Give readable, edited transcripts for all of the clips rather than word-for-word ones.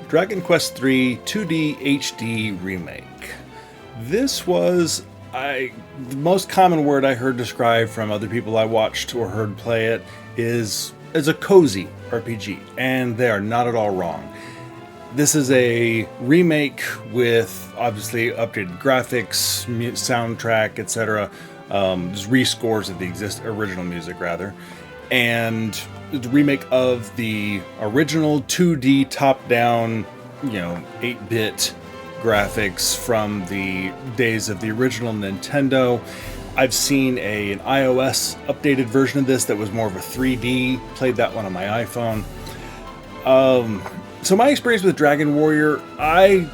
Dragon Quest III 2D HD Remake. This was the most common word I heard described from other people I watched or heard play it is a cozy RPG, and they are not at all wrong. This is a remake with obviously updated graphics, soundtrack, etc. Just rescores of the original music rather, and it's a remake of the original 2D top-down, 8-bit graphics from the days of the original Nintendo. I've seen an iOS updated version of this that was more of a 3D. Played that one on my iPhone. So my experience with Dragon Warrior, I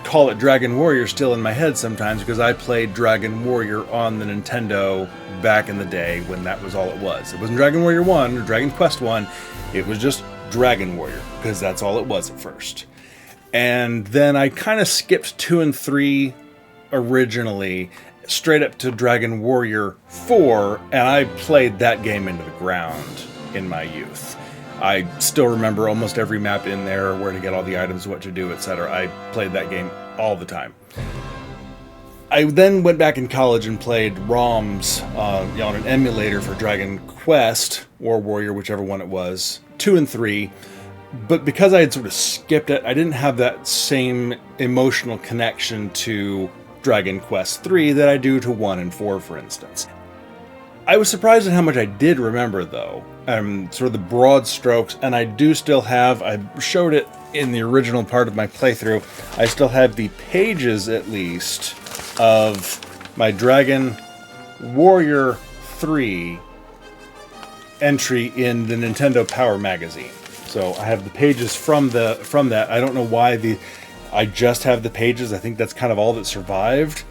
call it Dragon Warrior still in my head sometimes because I played Dragon Warrior on the Nintendo back in the day when that was all it was. It wasn't Dragon Warrior 1 or Dragon Quest 1. It was just Dragon Warrior because that's all it was at first. And then I kind of skipped 2 and 3 originally, straight up to Dragon Warrior 4, and I played that game into the ground in my youth. I still remember almost every map in there, where to get all the items, what to do, etc. I played that game all the time. I then went back in college and played ROMs on an emulator for Dragon Quest, or Warrior, whichever one it was, 2 and 3. But because I had sort of skipped it, I didn't have that same emotional connection to Dragon Quest 3 that I do to 1 and 4, for instance. I was surprised at how much I did remember, though. Sort of the broad strokes, and I do still have, I showed it in the original part of my playthrough, I still have the pages, at least, of my Dragon Warrior 3 entry in the Nintendo Power magazine. So I have the pages from that. I don't know why I just have the pages. I think that's kind of all that survived.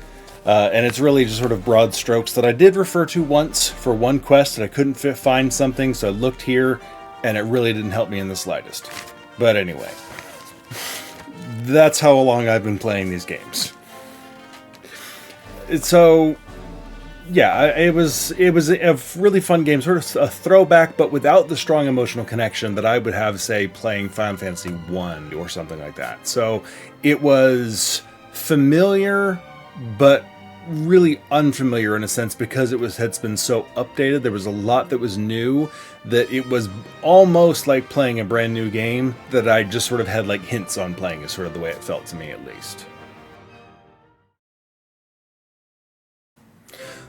And it's really just sort of broad strokes that I did refer to once for one quest, and I couldn't find something, so I looked here, and it really didn't help me in the slightest. But anyway, that's how long I've been playing these games. So, yeah, it was a really fun game, sort of a throwback, but without the strong emotional connection that I would have, say, playing Final Fantasy 1 or something like that. So it was familiar, but really unfamiliar in a sense because had been so updated. There was a lot that was new that it was almost like playing a brand new game that I just sort of had like hints on playing, is sort of the way it felt to me, at least.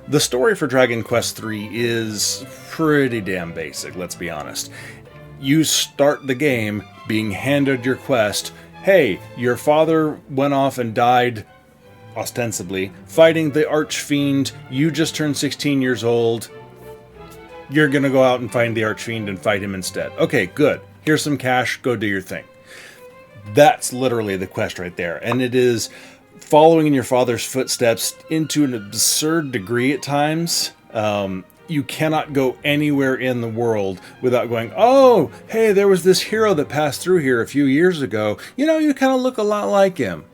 The story for Dragon Quest III is pretty damn basic, let's be honest. You start the game being handed your quest. Hey, your father went off and died, ostensibly, fighting the Archfiend. You just turned 16 years old. You're gonna go out and find the Archfiend and fight him instead. Okay, good. Here's some cash, go do your thing. That's literally the quest right there. And it is following in your father's footsteps into an absurd degree at times. You cannot go anywhere in the world without going, oh, hey, there was this hero that passed through here a few years ago. You kind of look a lot like him.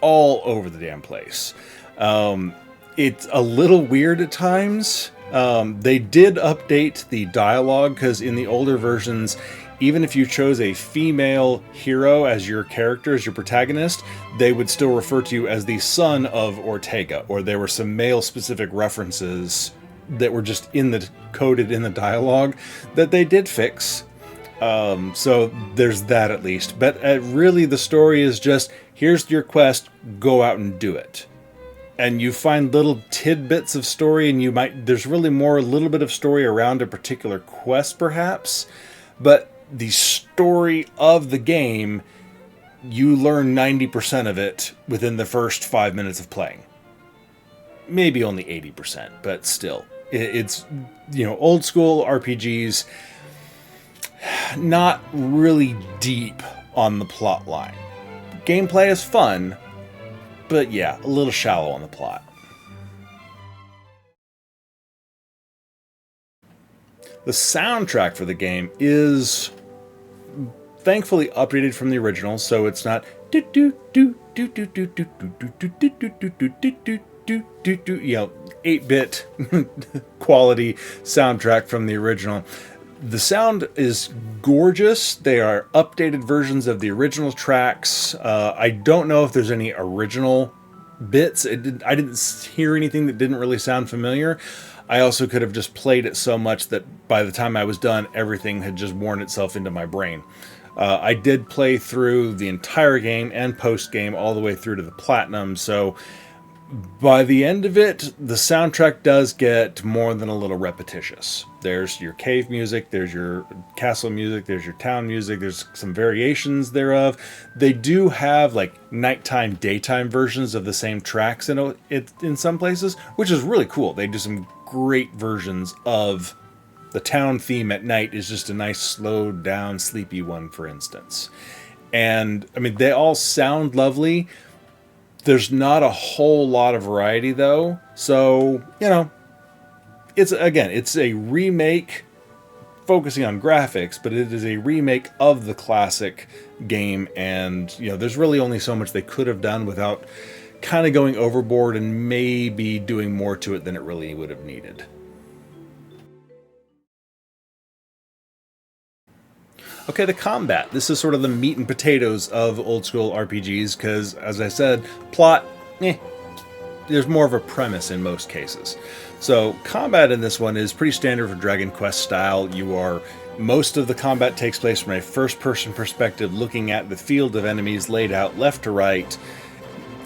All over the damn place. It's a little weird at times. They did update the dialogue, because in the older versions, even if you chose a female hero as your character, as your protagonist, they would still refer to you as the son of Ortega, or there were some male-specific references that were just coded in the dialogue that they did fix. So there's that at least. But really the story is just, here's your quest, go out and do it. And you find little tidbits of story, and there's really more, a little bit of story around a particular quest perhaps, but the story of the game, you learn 90% of it within the first 5 minutes of playing. Maybe only 80%, but still. It's, old school RPGs, not really deep on the plot line. Gameplay is fun, but yeah, a little shallow on the plot. The soundtrack for the game is thankfully updated from the original, so it's not 8-bit quality soundtrack from the original. The sound is gorgeous. They are updated versions of the original tracks. I don't know if there's any original bits. I didn't hear anything that didn't really sound familiar. I also could have just played it so much that by the time I was done, everything had just worn itself into my brain. I did play through the entire game and post-game all the way through to the platinum, so by the end of it, the soundtrack does get more than a little repetitious. There's your cave music, there's your castle music, there's your town music, there's some variations thereof. They do have like nighttime, daytime versions of the same tracks in some places, which is really cool. They do some great versions of the town theme at night. Is just a nice, slowed down, sleepy one, for instance. And I mean, they all sound lovely. There's not a whole lot of variety, though. So, you know, it's a remake focusing on graphics, but it is a remake of the classic game. And, you know, there's really only so much they could have done without kind of going overboard and maybe doing more to it than it really would have needed. Okay, the combat. This is sort of the meat and potatoes of old school RPGs because, as I said, plot, there's more of a premise in most cases. So combat in this one is pretty standard for Dragon Quest style. Most of the combat takes place from a first-person perspective, looking at the field of enemies laid out left to right.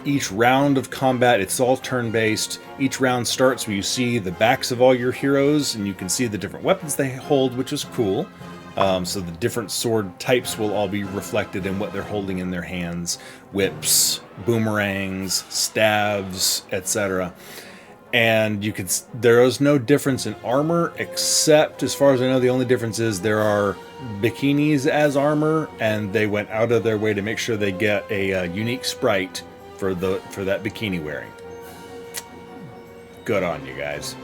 Each round of combat, it's all turn-based. Each round starts where you see the backs of all your heroes, and you can see the different weapons they hold, which is cool. So the different sword types will all be reflected in what they're holding in their hands. Whips, boomerangs, stabs, etc. And there is no difference in armor, except, as far as I know, the only difference is there are bikinis as armor, and they went out of their way to make sure they get a unique sprite for that bikini wearing. Good on you guys.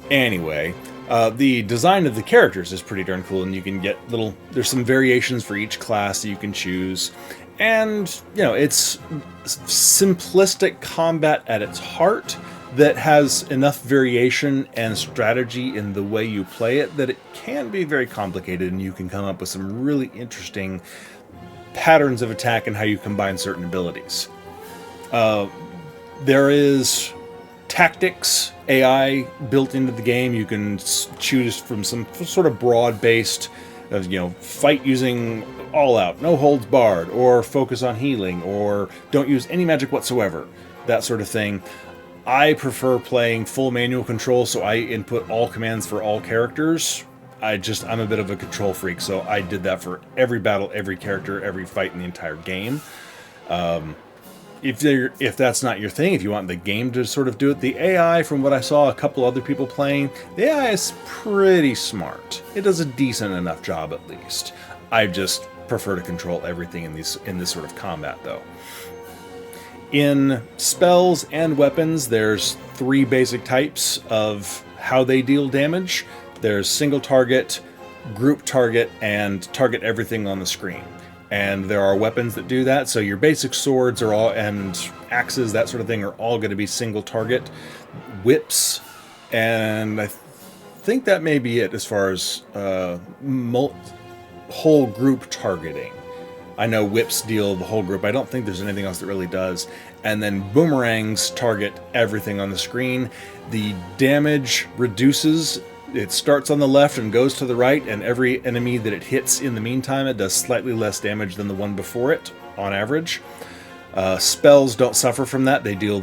Anyway, the design of the characters is pretty darn cool, and you can get there's some variations for each class that you can choose. And, you know, it's simplistic combat at its heart that has enough variation and strategy in the way you play it that it can be very complicated, and you can come up with some really interesting patterns of attack and how you combine certain abilities. There is tactics AI built into the game. You can choose from some sort of broad-based, fight using all out, no holds barred, or focus on healing, or don't use any magic whatsoever, that sort of thing. I prefer playing full manual control, so I input all commands for all characters. I'm a bit of a control freak, so I did that for every battle, every character, every fight in the entire game. If that's not your thing, if you want the game to sort of do it, the AI, from what I saw a couple other people playing, the AI is pretty smart. It does a decent enough job, at least. I just prefer to control everything in this sort of combat, though. In spells and weapons, there's 3 basic types of how they deal damage. There's single target, group target, and target everything on the screen. And there are weapons that do that, so your basic swords and axes, that sort of thing, are all going to be single target. Whips, and I think that may be it as far as whole group targeting. I know whips deal the whole group. I don't think there's anything else that really does. And then boomerangs target everything on the screen. The damage reduces. It starts on the left and goes to the right, and every enemy that it hits in the meantime, it does slightly less damage than the one before it, on average. Spells don't suffer from that. They deal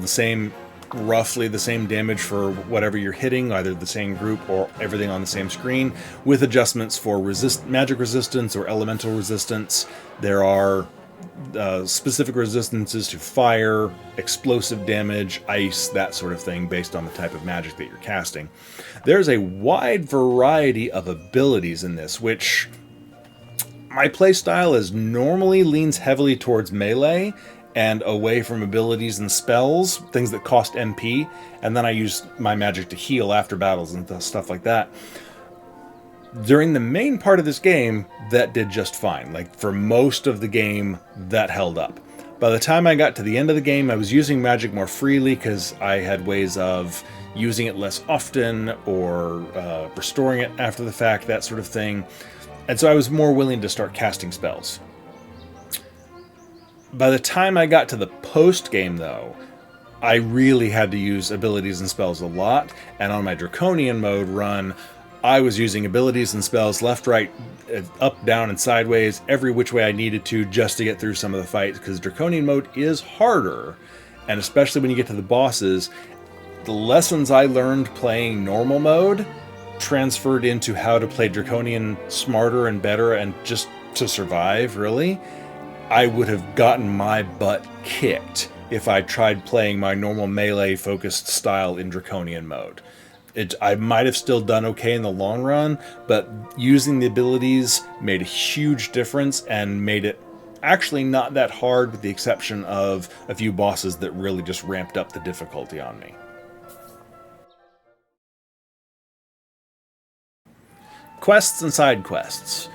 roughly the same damage for whatever you're hitting, either the same group or everything on the same screen, with adjustments for magic resistance or elemental resistance. There are specific resistances to fire, explosive damage, ice, that sort of thing, based on the type of magic that you're casting. There's a wide variety of abilities in this, which my playstyle normally leans heavily towards melee and away from abilities and spells, things that cost MP, and then I use my magic to heal after battles and stuff like that. During the main part of this game, that did just fine. Like, for most of the game, that held up. By the time I got to the end of the game, I was using magic more freely because I had ways of using it less often or restoring it after the fact, that sort of thing. And so I was more willing to start casting spells. By the time I got to the post-game, though, I really had to use abilities and spells a lot, and on my Draconian mode run, I was using abilities and spells left, right, up, down, and sideways, every which way I needed to just to get through some of the fights, because Draconian mode is harder, and especially when you get to the bosses, the lessons I learned playing normal mode transferred into how to play Draconian smarter and better and just to survive, really. I would have gotten my butt kicked if I tried playing my normal melee-focused style in Draconian mode. I might have still done okay in the long run, but using the abilities made a huge difference and made it actually not that hard, with the exception of a few bosses that really just ramped up the difficulty on me. Quests and side quests.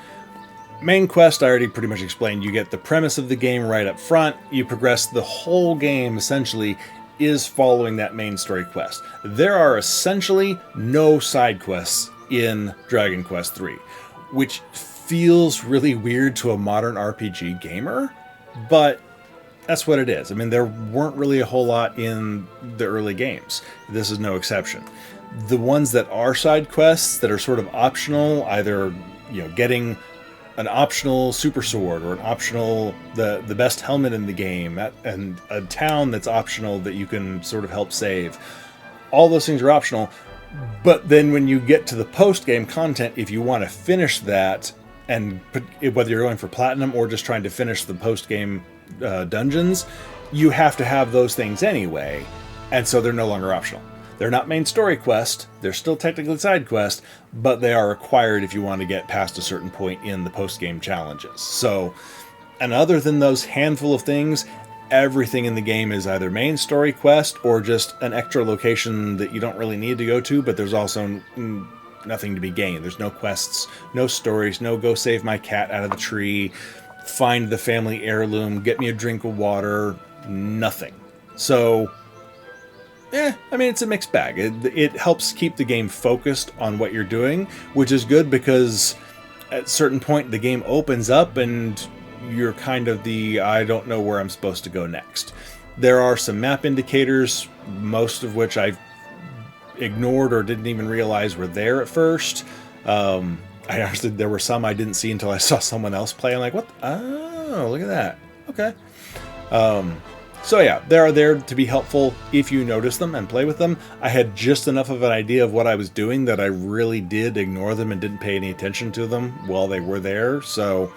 Main quest, I already pretty much explained. You get the premise of the game right up front. You progress. The whole game, essentially, is following that main story quest. There are essentially no side quests in Dragon Quest III, which feels really weird to a modern RPG gamer, but that's what it is. I mean, there weren't really a whole lot in the early games. This is no exception. The ones that are side quests that are sort of optional, either, getting an optional super sword or an optional the best helmet in the game, and a town that's optional that you can sort of help save. All those things are optional, but then when you get to the post-game content, if you want to finish that, and whether you're going for platinum or just trying to finish the post-game dungeons, you have to have those things anyway, and so they're no longer optional. They're not main story quest, they're still technically side quest, but they are required if you want to get past a certain point in the post-game challenges. So, and other than those handful of things, everything in the game is either main story quest or just an extra location that you don't really need to go to, but there's also nothing to be gained. There's no quests, no stories, no go save my cat out of the tree, find the family heirloom, get me a drink of water, nothing. So, it's a mixed bag. It helps keep the game focused on what you're doing, which is good because at a certain point the game opens up and you're kind of I don't know where I'm supposed to go next. There are some map indicators, most of which I've ignored or didn't even realize were there at first. There were some I didn't see until I saw someone else play. I'm like, what? Oh, look at that. Okay. So yeah, they are there to be helpful if you notice them and play with them. I had just enough of an idea of what I was doing that I really did ignore them and didn't pay any attention to them while they were there. So,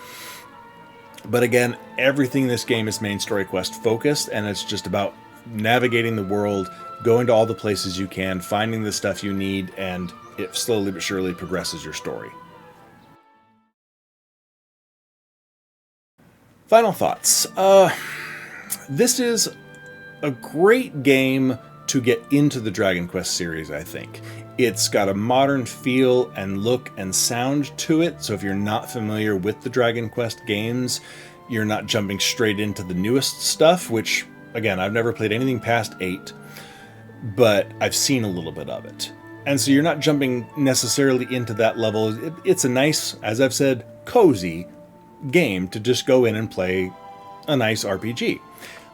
but again, everything in this game is main story quest focused, and it's just about navigating the world, going to all the places you can, finding the stuff you need, and it slowly but surely progresses your story. Final thoughts. This is a great game to get into the Dragon Quest series, I think. It's got a modern feel and look and sound to it, so if you're not familiar with the Dragon Quest games, you're not jumping straight into the newest stuff, which, again, I've never played anything past 8, but I've seen a little bit of it. And so you're not jumping necessarily into that level. It's a nice, as I've said, cozy game to just go in and play a nice RPG.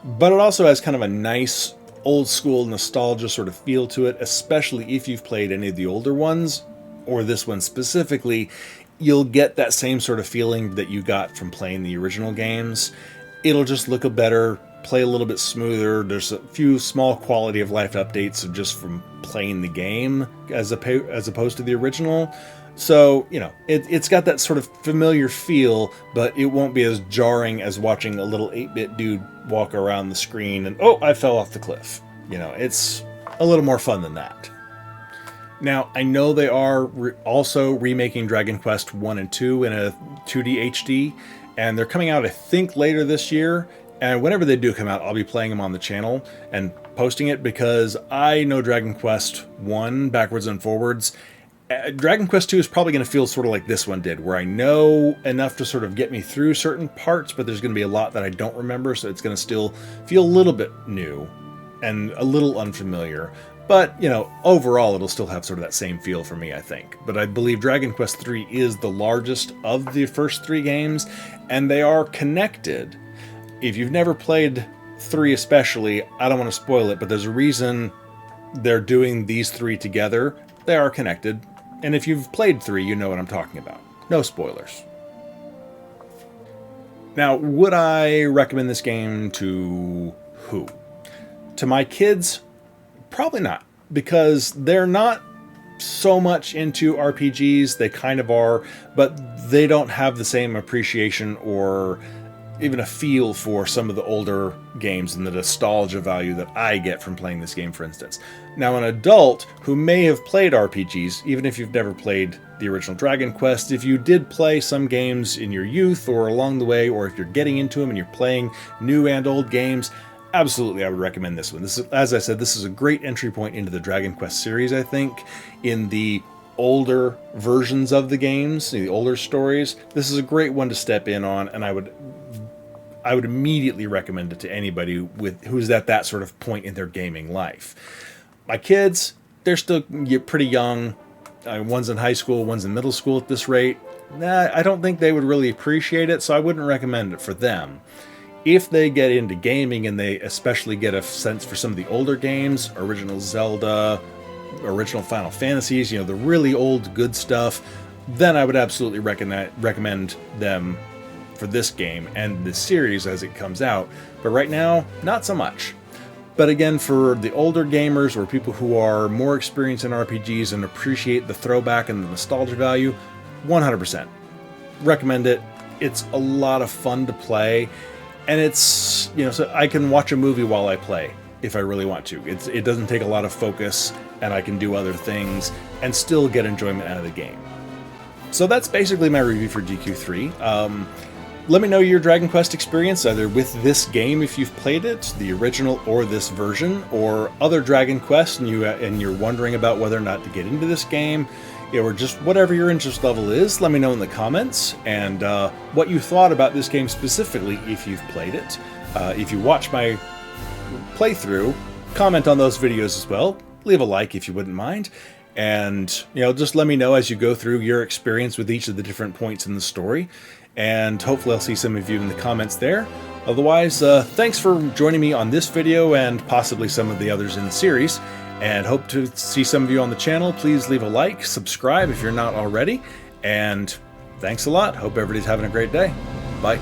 But it also has kind of a nice old school nostalgia sort of feel to it, especially if you've played any of the older ones, or this one specifically. You'll get that same sort of feeling that you got from playing the original games. It'll just look better, play a little bit smoother. There's a few small quality of life updates just from playing the game as opposed to the original. So, it's got that sort of familiar feel, but it won't be as jarring as watching a little 8-bit dude walk around the screen and, oh, I fell off the cliff. It's a little more fun than that. Now, I know they are also remaking Dragon Quest 1 and 2 in a 2D HD, and they're coming out, I think, later this year. And whenever they do come out, I'll be playing them on the channel and posting it, because I know Dragon Quest 1 backwards and forwards, Dragon Quest II is probably going to feel sort of like this one did, where I know enough to sort of get me through certain parts, but there's going to be a lot that I don't remember, so it's going to still feel a little bit new and a little unfamiliar. But, you know, overall, it'll still have sort of that same feel for me, I think. But I believe Dragon Quest III is the largest of the first 3 games, and they are connected. If you've never played 3 especially, I don't want to spoil it, but there's a reason they're doing these 3 together. They are connected. And if you've played 3, you know what I'm talking about. No spoilers. Now, would I recommend this game to who? To my kids? Probably not, because they're not so much into RPGs. They kind of are, but they don't have the same appreciation or even a feel for some of the older games and the nostalgia value that I get from playing this game, for instance. Now, an adult who may have played RPGs, even if you've never played the original Dragon Quest, if you did play some games in your youth or along the way, or if you're getting into them and you're playing new and old games, absolutely I would recommend this one. This is, as I said, this is a great entry point into the Dragon Quest series, I think. In the older versions of the games, the older stories, this is a great one to step in on, and I would immediately recommend it to anybody who's at that sort of point in their gaming life. My kids, they're still pretty young. One's in high school, one's in middle school at this rate. I don't think they would really appreciate it, so I wouldn't recommend it for them. If they get into gaming and they especially get a sense for some of the older games, original Zelda, original Final Fantasies, you know, the really old good stuff, then I would absolutely recommend them for this game and this series as it comes out. But right now, not so much. But again, for the older gamers or people who are more experienced in RPGs and appreciate the throwback and the nostalgia value, 100%. Recommend it. It's a lot of fun to play. And it's, you know, so I can watch a movie while I play if I really want to. It doesn't take a lot of focus, and I can do other things and still get enjoyment out of the game. So that's basically my review for DQ3. Let me know your Dragon Quest experience, either with this game if you've played it, the original or this version, or other Dragon Quest and you're wondering about whether or not to get into this game, or just whatever your interest level is. Let me know in the comments, and what you thought about this game specifically if you've played it. If you watch my playthrough, comment on those videos as well. Leave a like if you wouldn't mind. And, you know, just let me know as you go through your experience with each of the different points in the story. And hopefully I'll see some of you in the comments there. Otherwise, thanks for joining me on this video and possibly some of the others in the series. And hope to see some of you on the channel. Please leave a like, subscribe if you're not already. And thanks a lot. Hope everybody's having a great day. Bye.